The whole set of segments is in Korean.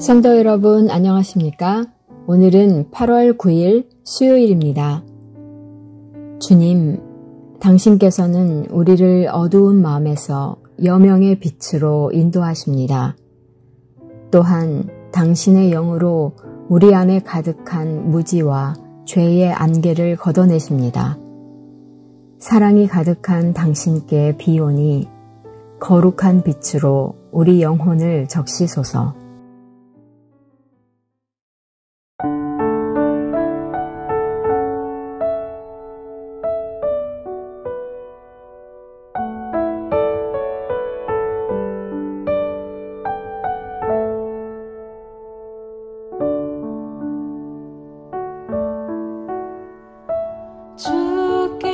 성도 여러분 안녕하십니까? 오늘은 8월 9일 수요일입니다. 주님, 당신께서는 우리를 어두운 마음에서 여명의 빛으로 인도하십니다. 또한 당신의 영으로 우리 안에 가득한 무지와 죄의 안개를 걷어내십니다. 사랑이 가득한 당신께 비오니 거룩한 빛으로 우리 영혼을 적시소서.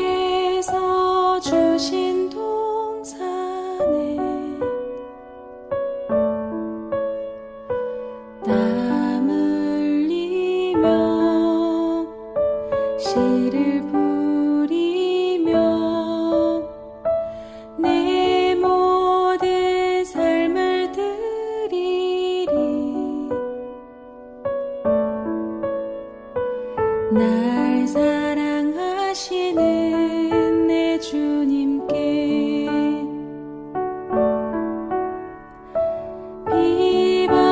주께서 주신 동산에 땀 흘리며 씨를 뿌리며 내 모든 삶을 드리리. 날 사랑하시는 내 주님께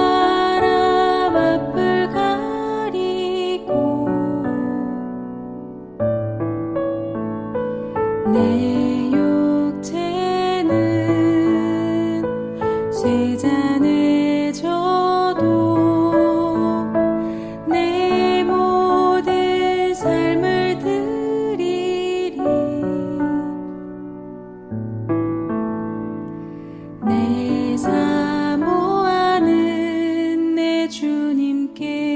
비바람 앞을 가리고 내 육체는 쇠잔에 져도 내 모든 삶을 드리리. 내 사모하는 내 주님께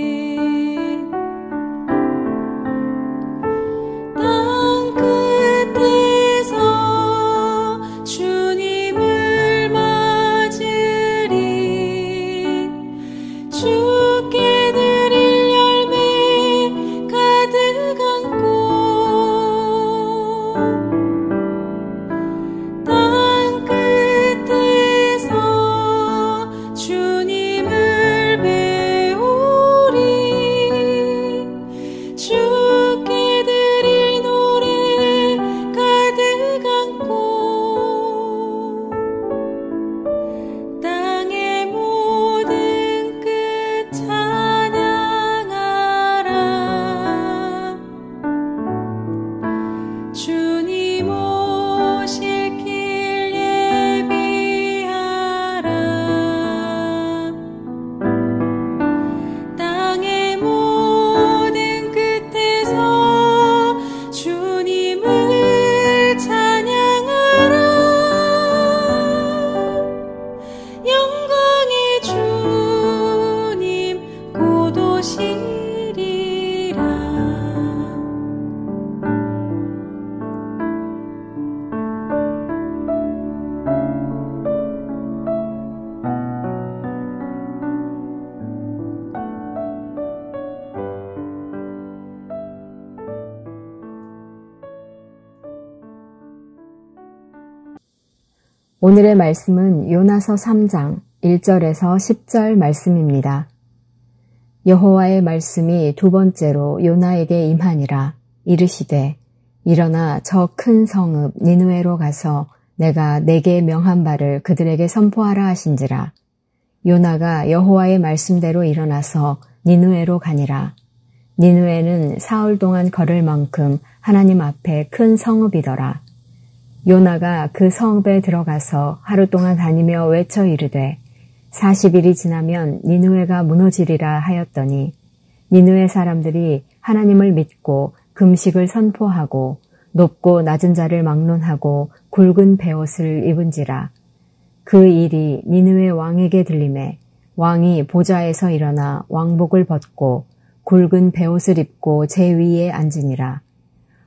땅 끝에서 주님을 맞으리. 주께 드릴 열매 가득 안고 땅 끝에서 주님을 배우리. 주께 드릴 노래 가득 안고 땅의 모든 끝 찬양하라. 주님 오실 길 예비하라. 땅의 모든 끝에서 주님을 찬양하라. 영광의 주님 곧 오시리라. 오늘의 말씀은 요나서 3장 1절에서 10절 말씀입니다. 여호와의 말씀이 두 번째로 요나에게 임하니라. 이르시되 일어나 저 큰 성읍 니느웨로 가서 내가 내게 명한 바를 그들에게 선포하라 하신지라. 요나가 여호와의 말씀대로 일어나서 니느웨로 가니라. 니느웨는 사흘 동안 걸을 만큼 하나님 앞에 큰 성읍이더라. 요나가 그 성읍에 들어가서 하루 동안 다니며 외쳐 이르되 40일이 지나면 니느웨가 무너지리라 하였더니 니느웨 사람들이 하나님을 믿고 금식을 선포하고 높고 낮은 자를 막론하고 굵은 베옷을 입은지라. 그 일이 니느웨 왕에게 들리매 왕이 보좌에서 일어나 왕복을 벗고 굵은 베옷을 입고 제 위에 앉으니라.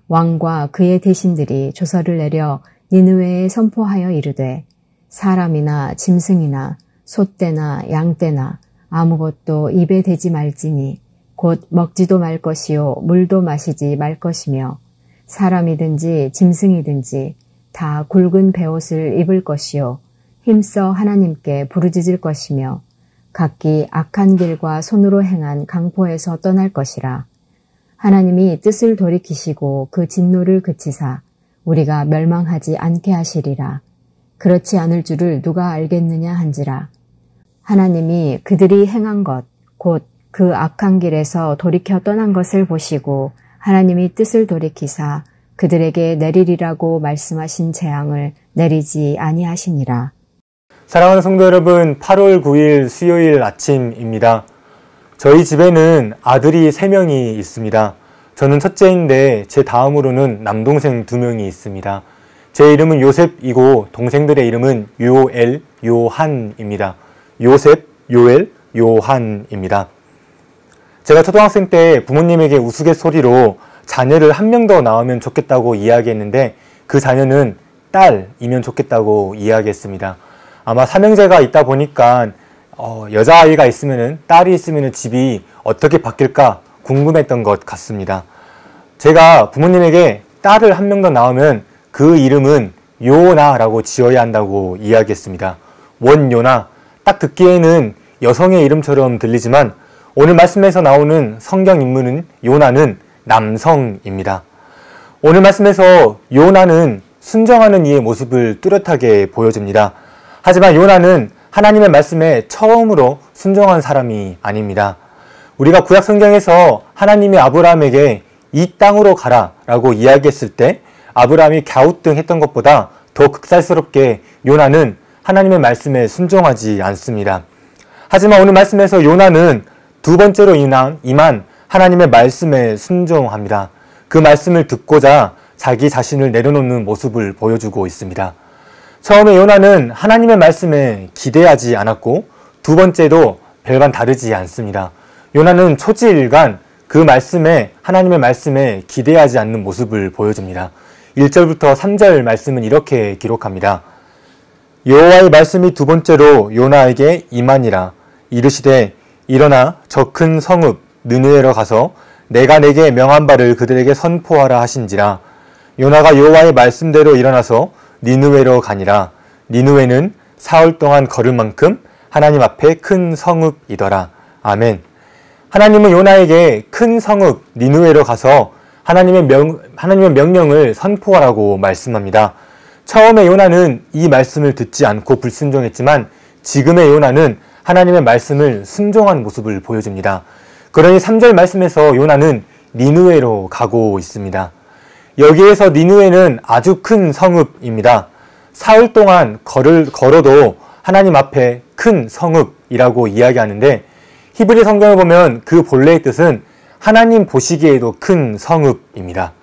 왕과 그의 대신들이 조서를 내려 니느웨에 선포하여 이르되 사람이나 짐승이나 소떼나 양떼나 아무것도 입에 대지 말지니 곧 먹지도 말 것이요 물도 마시지 말 것이며 사람이든지 짐승이든지 다 굵은 베옷을 입을 것이요 힘써 하나님께 부르짖을 것이며 각기 악한 길과 손으로 행한 강포에서 떠날 것이라. 하나님이 뜻을 돌이키시고 그 진노를 그치사 우리가 멸망하지 않게 하시리라. 그렇지 않을 줄을 누가 알겠느냐 한지라. 하나님이 그들이 행한 것, 곧 그 악한 길에서 돌이켜 떠난 것을 보시고 하나님이 뜻을 돌이키사 그들에게 내리리라고 말씀하신 재앙을 내리지 아니하시니라. 사랑하는 성도 여러분, 8월 9일 수요일 아침입니다. 저희 집에는 아들이 3명이 있습니다. 저는 첫째인데 제 다음으로는 남동생 2명이 있습니다. 제 이름은 요셉이고 동생들의 이름은 요엘, 요한입니다. 요셉, 요엘, 요한입니다. 제가 초등학생 때 부모님에게 우스갯소리로 자녀를 1명 더 낳으면 좋겠다고 이야기했는데 그 자녀는 딸이면 좋겠다고 이야기했습니다. 아마 삼형제가 있다 보니까 여자아이가 있으면 딸이 있으면 집이 어떻게 바뀔까 궁금했던 것 같습니다. 제가 부모님에게 딸을 1명 더 낳으면 그 이름은 요나라고 지어야 한다고 이야기했습니다. 원요나, 딱 듣기에는 여성의 이름처럼 들리지만 오늘 말씀에서 나오는 성경 인물은 요나는 남성입니다. 오늘 말씀에서 요나는 순종하는 이의 모습을 뚜렷하게 보여줍니다. 하지만 요나는 하나님의 말씀에 처음으로 순종한 사람이 아닙니다. 우리가 구약 성경에서 하나님이 아브라함에게 이 땅으로 가라 라고 이야기했을 때 아브라함이 갸우뚱했던 것보다 더 극살스럽게 요나는 하나님의 말씀에 순종하지 않습니다. 하지만 오늘 말씀에서 요나는 2번째로 임한 하나님의 말씀에 순종합니다. 그 말씀을 듣고자 자기 자신을 내려놓는 모습을 보여주고 있습니다. 처음에 요나는 하나님의 말씀에 기대하지 않았고 2번째도 별반 다르지 않습니다. 요나는 초지일간 그 말씀에 하나님의 말씀에 기대하지 않는 모습을 보여줍니다. 1절부터 3절 말씀은 이렇게 기록합니다. 여호와의 말씀이 2번째로 요나에게 임하니라. 이르시되 일어나 저 큰 성읍 느느웨로 가서 내가 내게 명한 바를 그들에게 선포하라 하신지라. 요나가 여호와의 말씀대로 일어나서 니느웨로 가니라. 니느웨는 사흘 동안 걸을 만큼 하나님 앞에 큰 성읍이더라. 아멘. 하나님은 요나에게 큰 성읍 니느웨로 가서 하나님의 명령을 선포하라고 말씀합니다. 처음에 요나는 이 말씀을 듣지 않고 불순종했지만 지금의 요나는 하나님의 말씀을 순종한 모습을 보여줍니다. 그러니 3절 말씀에서 요나는 니느웨로 가고 있습니다. 여기에서 니느웨는 아주 큰 성읍입니다. 사흘 동안 걸어도 하나님 앞에 큰 성읍이라고 이야기하는데 히브리 성경을 보면 그 본래의 뜻은 하나님 보시기에도 큰 성읍입니다.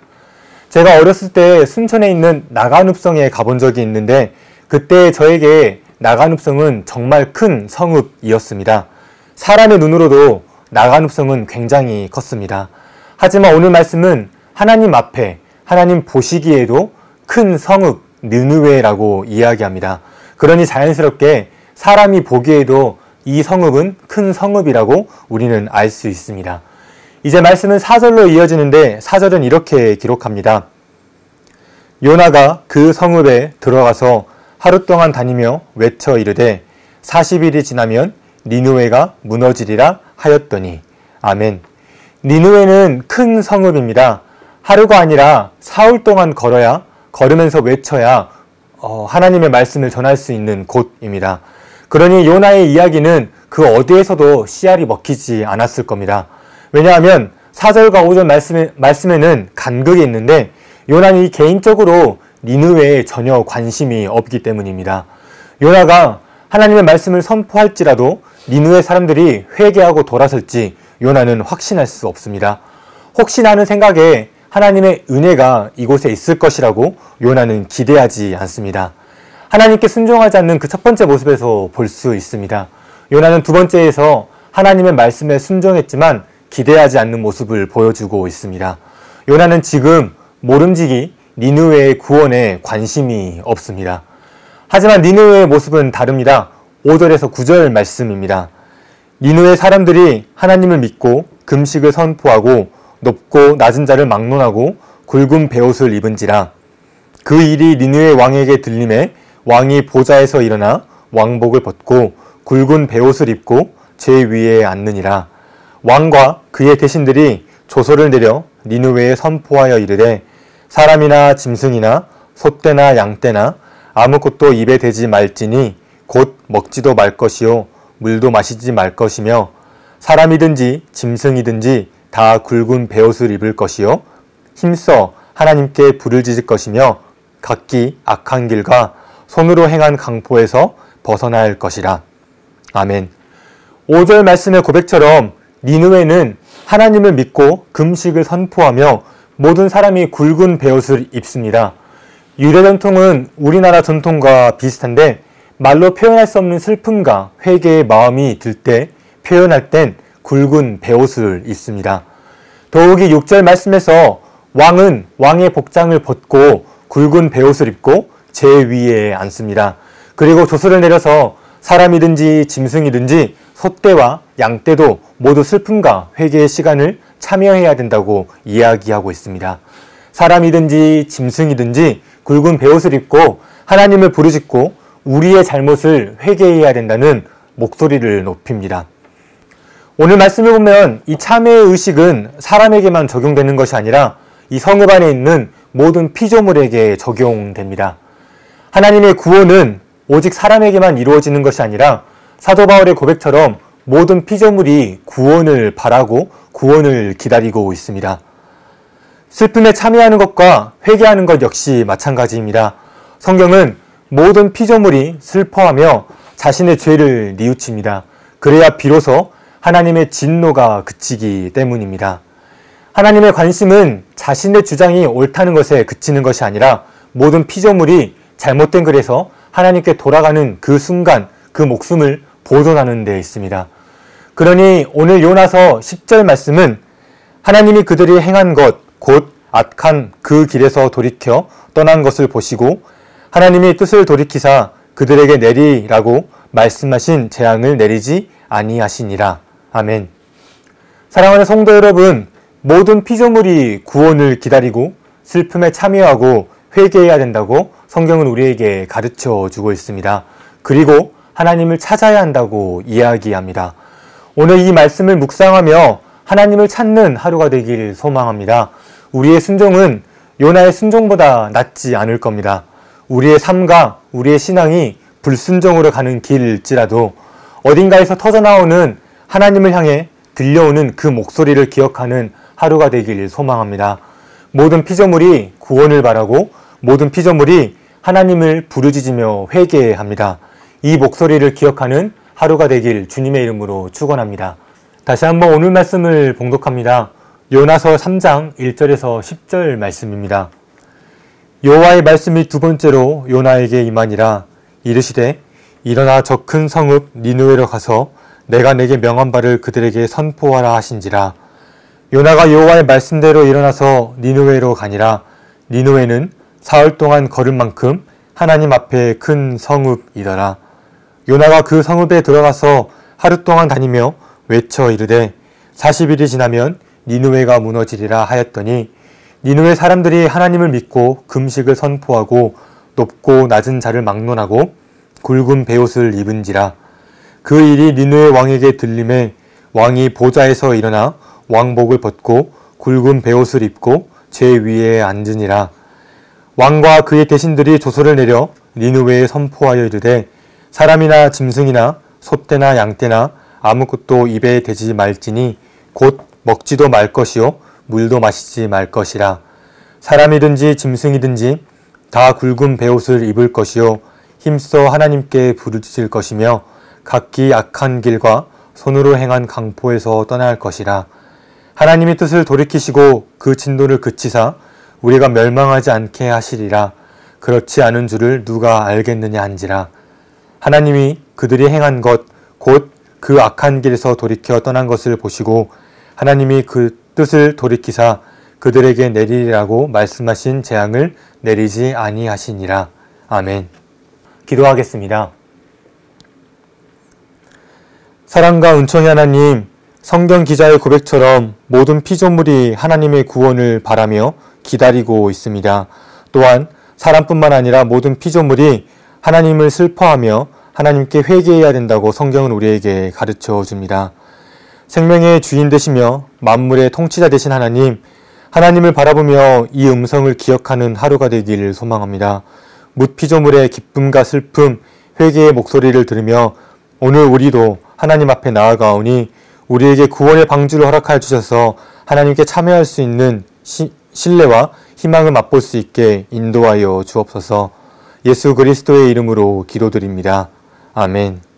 제가 어렸을 때 순천에 있는 나간읍성에 가본 적이 있는데 그때 저에게 나간읍성은 정말 큰 성읍이었습니다. 사람의 눈으로도 나간읍성은 굉장히 컸습니다. 하지만 오늘 말씀은 하나님 앞에 하나님 보시기에도 큰 성읍 느느웨라고 이야기합니다. 그러니 자연스럽게 사람이 보기에도 이 성읍은 큰 성읍이라고 우리는 알 수 있습니다. 이제 말씀은 4절로 이어지는데 4절은 이렇게 기록합니다. 요나가 그 성읍에 들어가서 하루 동안 다니며 외쳐 이르되 40일이 지나면 니느웨가 무너지리라 하였더니. 아멘. 니느웨는 큰 성읍입니다. 하루가 아니라 사흘 동안 걸으면서 외쳐야 하나님의 말씀을 전할 수 있는 곳입니다. 그러니 요나의 이야기는 그 어디에서도 씨알이 먹히지 않았을 겁니다. 왜냐하면 4절과 5절 말씀에는 간극이 있는데 요나는 개인적으로 니느웨에 전혀 관심이 없기 때문입니다. 요나가 하나님의 말씀을 선포할지라도 니느웨 사람들이 회개하고 돌아설지 요나는 확신할 수 없습니다. 혹시나 하는 생각에 하나님의 은혜가 이곳에 있을 것이라고 요나는 기대하지 않습니다. 하나님께 순종하지 않는 그 첫 번째 모습에서 볼 수 있습니다. 요나는 두 번째에서 하나님의 말씀에 순종했지만 기대하지 않는 모습을 보여주고 있습니다. 요나는 지금 모름지기 니느웨의 구원에 관심이 없습니다. 하지만 니느웨의 모습은 다릅니다. 5절에서 9절 말씀입니다. 니느웨 사람들이 하나님을 믿고 금식을 선포하고 높고 낮은 자를 막론하고 굵은 베옷을 입은지라. 그 일이 니느웨 왕에게 들림에 왕이 보좌에서 일어나 왕복을 벗고 굵은 베옷을 입고 제 위에 앉느니라. 왕과 그의 대신들이 조서를 내려 니느웨에 선포하여 이르되 사람이나 짐승이나 소떼나 양떼나 아무것도 입에 대지 말지니 곧 먹지도 말 것이요 물도 마시지 말 것이며 사람이든지 짐승이든지 다 굵은 베옷을 입을 것이요 힘써 하나님께 부를 지질 것이며 각기 악한 길과 손으로 행한 강포에서 벗어날 것이라. 아멘. 5절 말씀의 고백처럼 니느웨는 하나님을 믿고 금식을 선포하며 모든 사람이 굵은 베옷을 입습니다. 유대 전통은 우리나라 전통과 비슷한데 말로 표현할 수 없는 슬픔과 회개의 마음이 들 때 표현할 땐 굵은 베옷을 입습니다. 더욱이 6절 말씀에서 왕은 왕의 복장을 벗고 굵은 베옷을 입고 제 위에 앉습니다. 그리고 조서를 내려서 사람이든지 짐승이든지 소떼와 양떼도 모두 슬픔과 회개의 시간을 참여해야 된다고 이야기하고 있습니다. 사람이든지 짐승이든지 굵은 베옷을 입고 하나님을 부르짖고 우리의 잘못을 회개해야 된다는 목소리를 높입니다. 오늘 말씀을 보면 이 참회의 의식은 사람에게만 적용되는 것이 아니라 이 성읍 안에 있는 모든 피조물에게 적용됩니다. 하나님의 구원은 오직 사람에게만 이루어지는 것이 아니라 사도 바울의 고백처럼 모든 피조물이 구원을 바라고 구원을 기다리고 있습니다. 슬픔에 참여하는 것과 회개하는 것 역시 마찬가지입니다. 성경은 모든 피조물이 슬퍼하며 자신의 죄를 뉘우칩니다. 그래야 비로소 하나님의 진노가 그치기 때문입니다. 하나님의 관심은 자신의 주장이 옳다는 것에 그치는 것이 아니라 모든 피조물이 잘못된 글에서 하나님께 돌아가는 그 순간 그 목숨을 보존하는 데 있습니다. 그러니 오늘 요나서 10절 말씀은 하나님이 그들이 행한 것 곧 악한 그 길에서 돌이켜 떠난 것을 보시고 하나님이 뜻을 돌이키사 그들에게 내리라고 말씀하신 재앙을 내리지 아니하시니라. 아멘. 사랑하는 성도 여러분, 모든 피조물이 구원을 기다리고 슬픔에 참여하고 회개해야 된다고 성경은 우리에게 가르쳐 주고 있습니다. 그리고 하나님을 찾아야 한다고 이야기합니다. 오늘 이 말씀을 묵상하며 하나님을 찾는 하루가 되길 소망합니다. 우리의 순종은 요나의 순종보다 낫지 않을 겁니다. 우리의 삶과 우리의 신앙이 불순종으로 가는 길일지라도 어딘가에서 터져나오는 하나님을 향해 들려오는 그 목소리를 기억하는 하루가 되길 소망합니다. 모든 피조물이 구원을 바라고 모든 피조물이 하나님을 부르짖으며 회개합니다. 이 목소리를 기억하는 하루가 되길 주님의 이름으로 축원합니다. 다시 한번 오늘 말씀을 봉독합니다. 요나서 3장 1절에서 10절 말씀입니다. 여호와의 말씀이 두 번째로 요나에게 임하니라. 이르시되 일어나 저 큰 성읍 니느웨로 가서 내가 내게 명한 바를 그들에게 선포하라 하신지라. 요나가 여호와의 말씀대로 일어나서 니느웨로 가니라. 니느웨는 사흘 동안 걸을 만큼 하나님 앞에 큰 성읍이더라. 요나가 그 성읍에 들어가서 하루 동안 다니며 외쳐 이르되 40일이 지나면 니느웨가 무너지리라 하였더니 니느웨 사람들이 하나님을 믿고 금식을 선포하고 높고 낮은 자를 막론하고 굵은 베옷을 입은지라. 그 일이 니느웨 왕에게 들림에 왕이 보좌에서 일어나 왕복을 벗고 굵은 베옷을 입고 제 위에 앉으니라. 왕과 그의 대신들이 조서를 내려 니느웨에 선포하여 이르되 사람이나 짐승이나 소떼나 양떼나 아무것도 입에 대지 말지니 곧 먹지도 말 것이요 물도 마시지 말 것이라. 사람이든지 짐승이든지 다 굵은 베옷을 입을 것이요 힘써 하나님께 부르짖을 것이며 각기 악한 길과 손으로 행한 강포에서 떠날 것이라. 하나님의 뜻을 돌이키시고 그 진노를 그치사 우리가 멸망하지 않게 하시리라. 그렇지 않은 줄을 누가 알겠느냐 한지라. 하나님이 그들이 행한 것 곧 그 악한 길에서 돌이켜 떠난 것을 보시고 하나님이 그 뜻을 돌이키사 그들에게 내리리라고 말씀하신 재앙을 내리지 아니하시니라. 아멘. 기도하겠습니다. 사랑과 은총의 하나님, 성경 기자의 고백처럼 모든 피조물이 하나님의 구원을 바라며 기다리고 있습니다. 또한 사람뿐만 아니라 모든 피조물이 하나님을 슬퍼하며 하나님께 회개해야 된다고 성경은 우리에게 가르쳐 줍니다. 생명의 주인 되시며 만물의 통치자 되신 하나님을 바라보며 이 음성을 기억하는 하루가 되길 소망합니다. 뭇피조물의 기쁨과 슬픔, 회개의 목소리를 들으며 오늘 우리도 하나님 앞에 나아가오니 우리에게 구원의 방주를 허락하여 주셔서 하나님께 참여할 수 있는 신뢰와 희망을 맛볼 수 있게 인도하여 주옵소서. 예수 그리스도의 이름으로 기도드립니다. 아멘.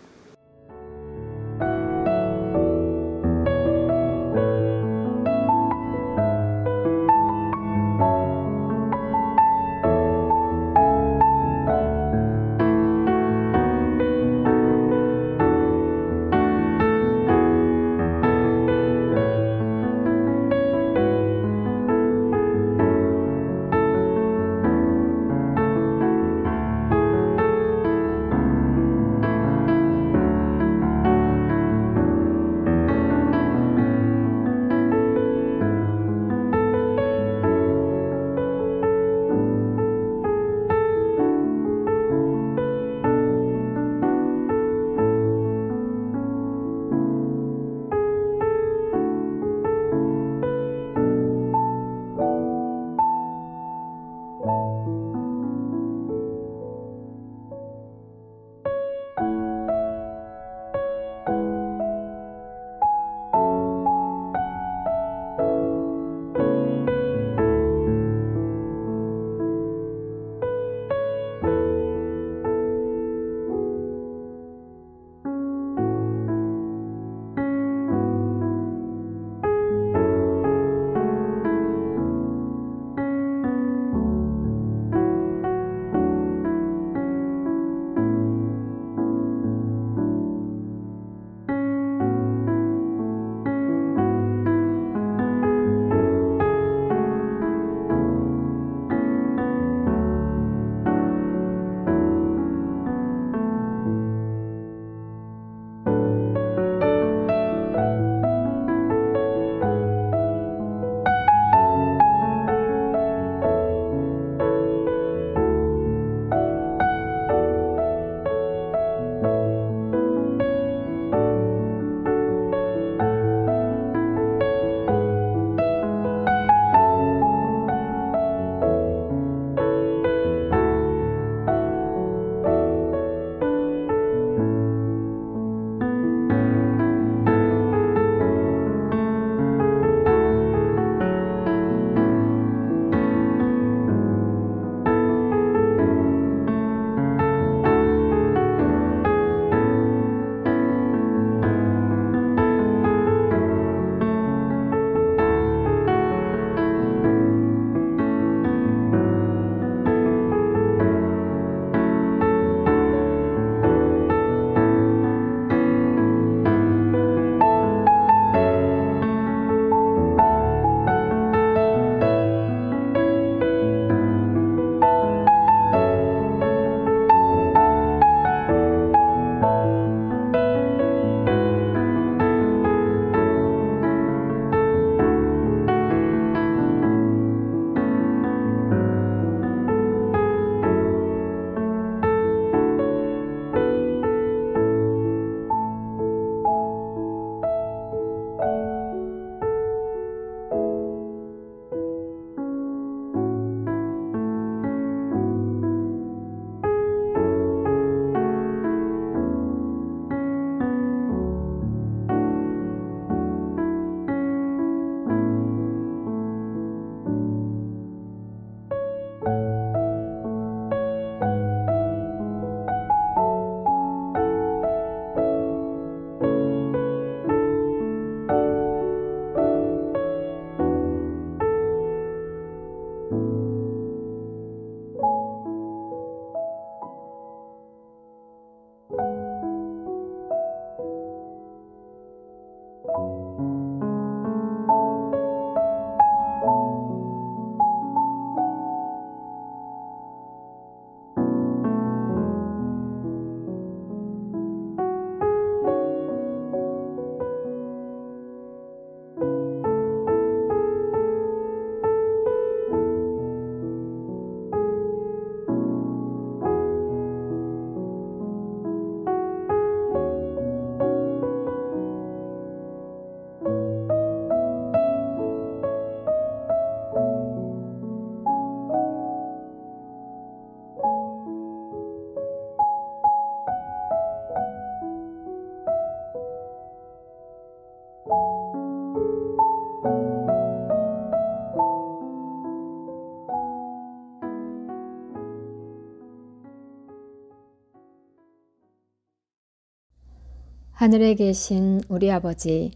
하늘에 계신 우리 아버지,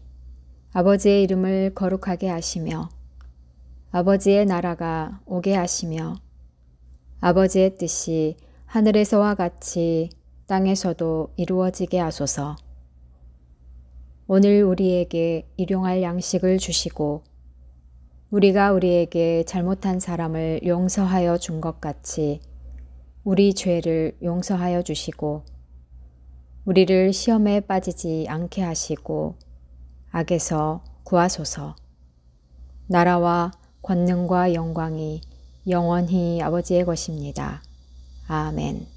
아버지의 이름을 거룩하게 하시며 아버지의 나라가 오게 하시며 아버지의 뜻이 하늘에서와 같이 땅에서도 이루어지게 하소서. 오늘 우리에게 일용할 양식을 주시고 우리가 우리에게 잘못한 사람을 용서하여 준 것 같이 우리 죄를 용서하여 주시고 우리를 시험에 빠지지 않게 하시고 악에서 구하소서. 나라와 권능과 영광이 영원히 아버지의 것입니다. 아멘.